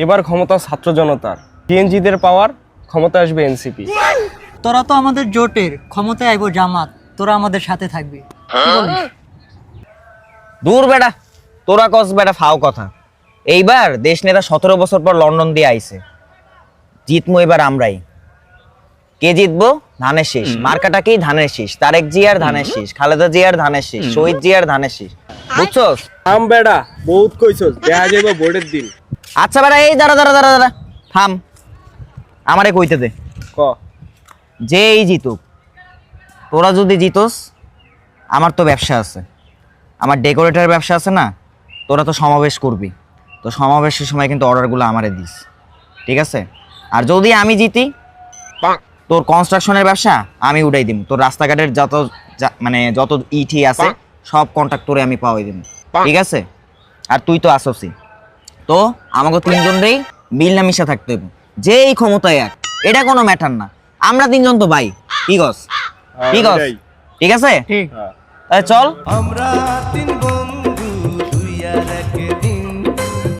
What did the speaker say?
এবার ক্ষমতা ছাত্র জনতার, সিএনজিদের পাওয়ার, ক্ষমতা আসবে এনসিপি। তোরা তো আমাদের জোটের, ক্ষমতায় আইবো জামাত, তোরা আমাদের সাথে থাকবি। কি বলিস? দূর বেটা, তোরা কস বেটা ফাও কথা। এইবার দেশ নেতা 17 বছর পর লন্ডন দিয়ে আইছে, জিতমু এবার আমরাই। কে জিতবো? ধানের শীষ। মার্কাটাকেই ধানের শীষ। তারেক জিয়ার ধানের শীষ, খালেদা জিয়ার ধানের শীষ, শহীদ জিয়ার ধানের শীষ। বুঝছস? থাম বেড়া, বহুত কইছস, দেখা যাইব ভোটের দিন। আচ্ছা বেটা, এই দাঁড়া দাঁড়া দাঁড়া দাঁড়া, থাম, আমারে কইতে দে। ক যে এই জিতুক, তোরা যদি জিতস, আমার তো ব্যবসা আছে, আমার ডেকোরেটর ব্যবসা আছে না। তোরা তো সমাবেশ করবি, তো সমাবেশের সময় কিন্তু অর্ডারগুলো আমারে দিস, ঠিক আছে? আর যদি আমি জিতি, তোর কনস্ট্রাকশনের ব্যবসা আমি উঠাই দিব। তোর রাস্তাঘাটের মানে যত ইটি আছে সব কন্ট্রাক্ট তোরে আমি পাওয়াই দিব, ঠিক আছে? আর তুই তো আসছি, তো আমাকে তিনজনেরই মিল মিশা থাকতে হবে। যেই ক্ষমতায় এক, এটা কোনো ম্যাটার না। আমরা তিনজন তো ভাই, কি গস? ঠিক আছে? ঠিক। তাহলে চল। আমরা তিন বন্ধু